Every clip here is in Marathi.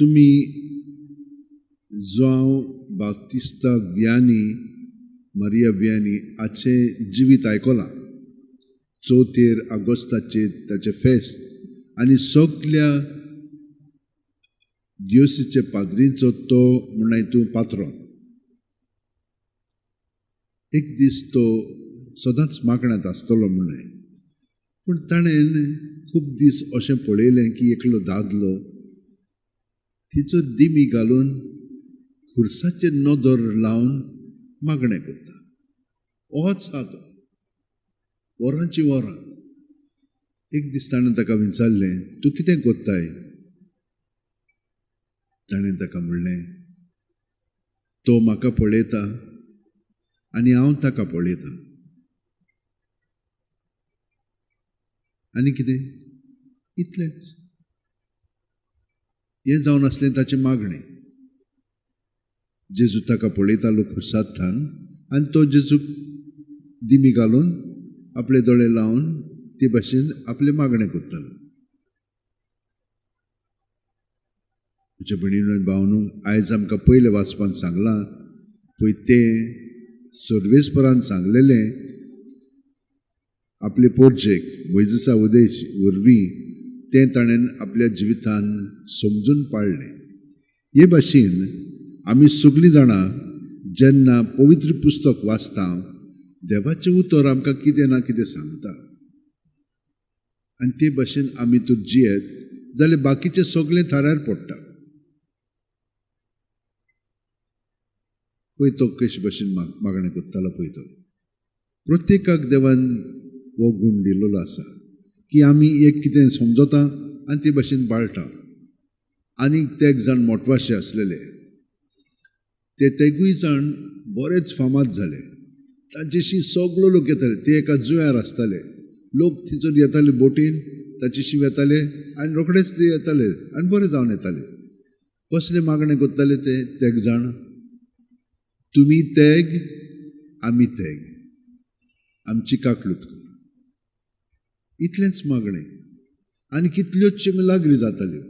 तुम्ही João Bautista Vianney, Maria Vianney हाचे जिवीत आयकलां. 4 ऑगस्टाचे ताचे फेस्त आनी सगळ्या दिवसीचे पाद्रीचो तो म्हणून हितून पात्रो. एक दीस तो सदांच मागण्यांत आसतलो म्हणून, पूण ताणें खूब दीस अशें पळयलें की एकलो दादलो तिचो दिमी घालून खुर्साचेर नदर लावन मागणें करता. होच हा तो वरांची वरां. एक दीस ताणें ताका विचारलें, तूं कितें कोत्ताय? ताणें ताका म्हणलें, तो म्हाका पळयता आनी हांव ताका पळयतां. आनी कितें? इतलेंच. हें जावन आसलें ताचें मागणें. जेजू ताका पळयतालो खुर्सांतल्यान आनी तो जेजूक दिमी घालून आपले दोळे लावन ते भाशेन आपलें मागणें करतालो. म्हज्या भयणीनो आनी भावांनो, आयज आमकां पयले वाचपान सांगलां पळय तें सर्वेस्परान सांगलेलें आपले पोरजेक मोइजेसा उदेश वरवीं तें ताणें आपल्या जिवितान समजून पाळलें. हे भाशेन आमी सगळीं जाणां जेन्ना पवित्र पुस्तक वाचता देवाचें उतर आमकां कितें ना कितें सांगता आनी ते भाशेन आमी तो जियेत जाल्यार बाकीचें सगळें थाऱ्यार पडटा. पळय तो कशे भाशेन मागणें करतालो पळय तो. प्रत्येकाक देवान हो गूण दिल्लो आसा की आमी एक कितें समजता आनी ते भाशेन बाळटा. आनी ते एक जाण मोटवाशे आसलेले, ते तेगूय जाण बरेच फामाद जाले. ताचेशी सगळो लोक येताले. ते एका जुंव्यार आसताले. लोक थंयसर येताले बोटीन, ताचेशी येताले आनी रोखडेच ते येताले आनी बरे जावन येताले. कसले मागणें करताले ते तेग जाण? तुमी तेग, आमी तेग, आमची काकलूत कर. इतलेंच मागणें. आनी कितल्योच लागरी जाताल्यो.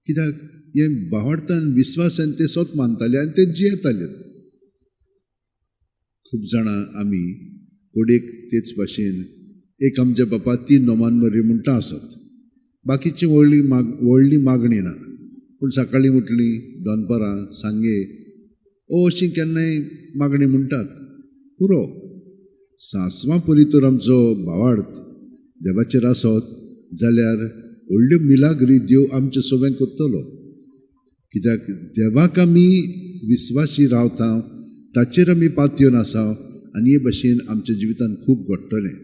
कित्याक हे भावार्थान विस्वासान ते स्वत मानताले आनी ते जियेताले. खूब जाणां आमी कोडेक तेच भाशेन एक आमच्या बापा 3 नोमान मरी म्हणटा आसत. बाकीची व्हडली मागणी ना, पूण सकाळीं उठली, दनपारां, सांगे अशी केन्नाय मागणी म्हणटात. पुरो 6वां परी तर आमचो भावार्थ देवाचेर आसत जाल्यार व्हडल्यो मिलाग्री देव आमचे सोबें करतलो. कित्याक देवाक आमी विस्वासी रावता, ताचेर आमी पातयेवन आसा आनी हे भाशेन आमच्या जिवितान खूब घडटलें.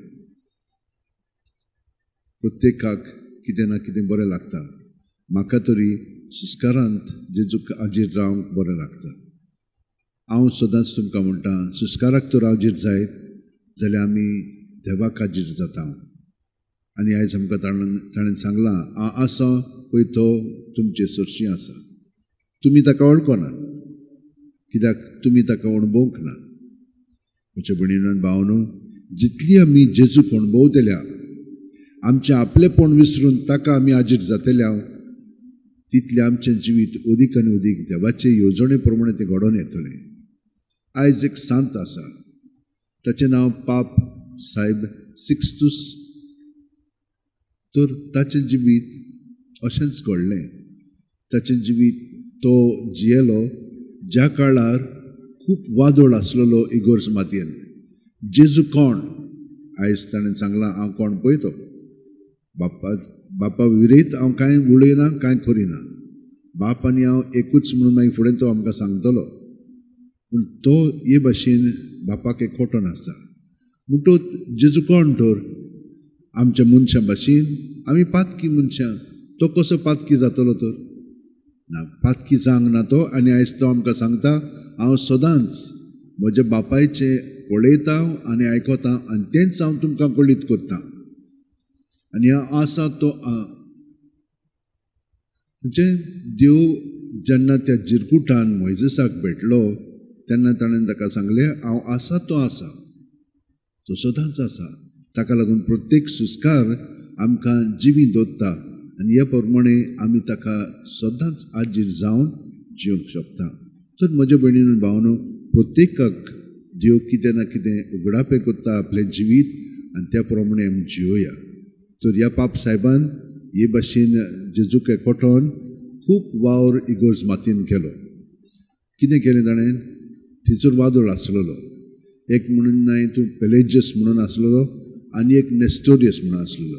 प्रत्येकाक कितें ना कितें बरें लागता. म्हाका तरी सुस्कारांत जेजूक हाजीर रावंक बरें लागता. हांव सदांच तुमकां म्हणटा, सुस्काराक तर हाजीर जायत जाल्यार आमी देवाक हाजीर जाता. आनी आयज आमकां ताणें सांगलां, हांव आसा पळय तो तुमचे सरशी आसा. तुमी ताका वळखना कित्याक तुमी ताका अणभवंक ना. म्हज्या भयणीनो आनी भावांनो, जितली आमी जेजूक अणभवतल्या, आमचें आपलेपण विसरून ताका आमी हाजीर जातल्या, तितलें आमचें जिवीत अदीक आनी अदीक देवाचे येवजणे प्रमाणे तें घडोवन येतलें. आयज एक सांत आसा, ताचें नांव पाप सायब सिक्स्तुस. तर ताचें जिवीत अशेंच घडलें. ताचें जिवीत तो जियेलो ज्या काळार खूब वादळ आसलेलो इगोर्ज मातयेन. जेजू कोण? आयज ताणें सांगलां, हांव कोण पळय तो. बापा विरयत हांव कांय उलयना, कांय करिना. बाप आनी हांव एकूच म्हणून मागीर फुडें तो आमकां सांगतलो. पूण तो हे भाशेन बापाक एकवटो नासता. म्हणटूच जेजू कोण तर? आमच्या मनशां भाशेन आमी पातकी मनशां. तो कसो पातकी जातलो तर? ना, पातकी जावंक ना तो. आनी आयज तो आमकां सांगता, हांव सदांच म्हज्या बापायचें पळयता आनी आयकता आनी तेंच हांव तुमकां कळीत करतां. आनी हांव आसा तो म्हणजे देव जेन्ना त्या जिरकुटान मोइजेसाक भेटलो तेन्ना ताणें ताका सांगलें, हांव आसा तो आसा. तो सदांच आसा. ताका लागून प्रत्येक सुस्कार आमकां जिवी दवरता आनी ह्या प्रमाणे आमी ताका सदांच आजीर जावन जिवंक शकता. तर म्हज्या भयणीन आनी भावानो, प्रत्येकाक देव कितें ना कितें उगडापें करता आपलें जिवीत आनी त्या प्रमाणे आमी जियोया. तर ह्या पाप साहेबान हे भाशेन जेजूक एकवटोन खूब वावर इगोर्ज मातयेन केलो. कितें केलें ताणें? थंयसर वादळ आसलेलो. एक म्हणून नाय तूं पेलेजियस म्हणून आसलेलो आनी एक नेस्टोरियस म्हणून आसलेलो.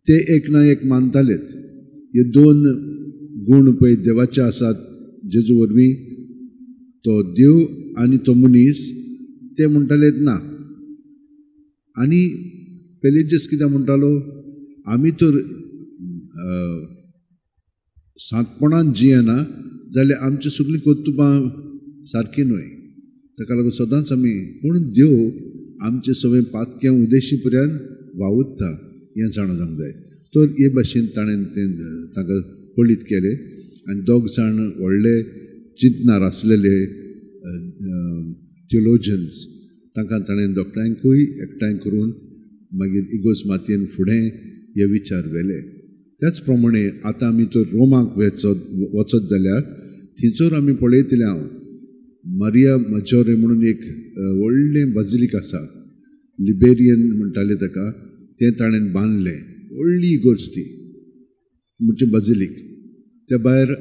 ते एक ना एक मानतालेत. हे दोन गूण पळय देवाचे आसात जेजू वरवीं. तो देव आनी तो मनीस ते म्हणटालेत ना. आनी पेलेजियस कितें म्हणटालो? आमी तर सांतपणान जियेना जाल्यार आमची सगळीं कर्तुबां सारकी न्हय. ताका लागून सदांच आमी पूण देव आमचे सगळें पातकें उदेशी पर्यंत वावुरता हें जाणा जावंक जाय. तर हे भाशेन ताणें तें ताका कळीत केलें आनी दोग जाण व्हडले चिंतनार आसलेले थियोलॉजियन्स तांकां ताणें दोगटांयकूय एकठांय करून मागीर इगोर्ज मातयेन फुडें हे विचार व्हेले. त्याच प्रमाणे आतां आमी तर रोमाक वचत जाल्यार थंयसर आमी पळयतले हांव मारिया मजोरे म्हणून एक व्हडलें बाजिलीक आसा. लिबेरियन म्हणटाले ताका. तें ताणें बांदलें. व्हडली इगोर्ज ती म्हणजे बाजिलीक. त्या भायर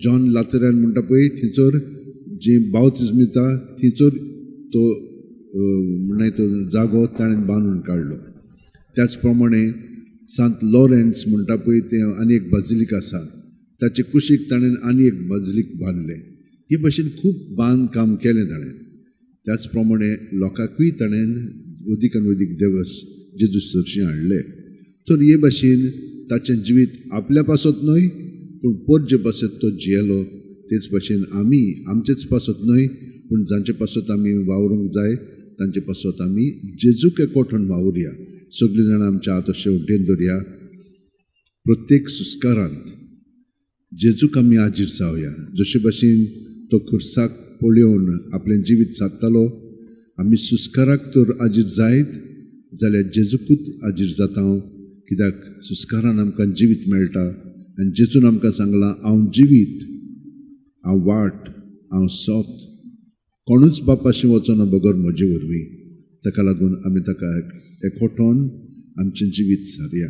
जॉन लातेरान म्हणटा पळय थंयसर जी बावतिजम दिता थंयसर तो म्हणल्यार तो जागो ताणें बांदून काडलो. त्याच प्रमाणे सांत लॉरेन्स म्हणटा पळय तें आनी एक बाजिलीक आसा. ताचे कुशीक ताणें आनी एक बाजिलीक बांदलें. हे भाशेन खूब बांदकाम केलें ताणें. त्याच प्रमाणे लोकांकूय ताणें अदीकान अदीक देवस जेजू सरशी हाडले. तर हे भाशेन ताचें जिवीत आपल्या पासत न्हय पूण पोरजे पासत तो जियेलो. तेच भाशेन आमी आमचेच पासत न्हय पूण जांचे पासत आमी वावरूंक जाय तांचे पासत आमी जेजूक एकवटून वावुरया. सगळीं जाणां आमच्या हात अशें उड्डेन दवरया. प्रत्येक सुस्कारांत जेजूक आमी आजीर जावया. जशे भाशेन तो खुर्साक पळोवन आपलें जिवीत सादतालो. आमी सुस्काराक तर आजीर जायत जाल्यार जेजूकूच आजीर जाता. कित्याक सुस्कारान आमकां जिवीत मेळटा आनी जेजून आमकां सांगलां हांव जिवीत, हांव वाट, हांव सोत. कोणूच बापाशी वचना बगर म्हजे वरवीं. ताका लागून आमी ताका एकवटोन आमचें जिवीत सारया.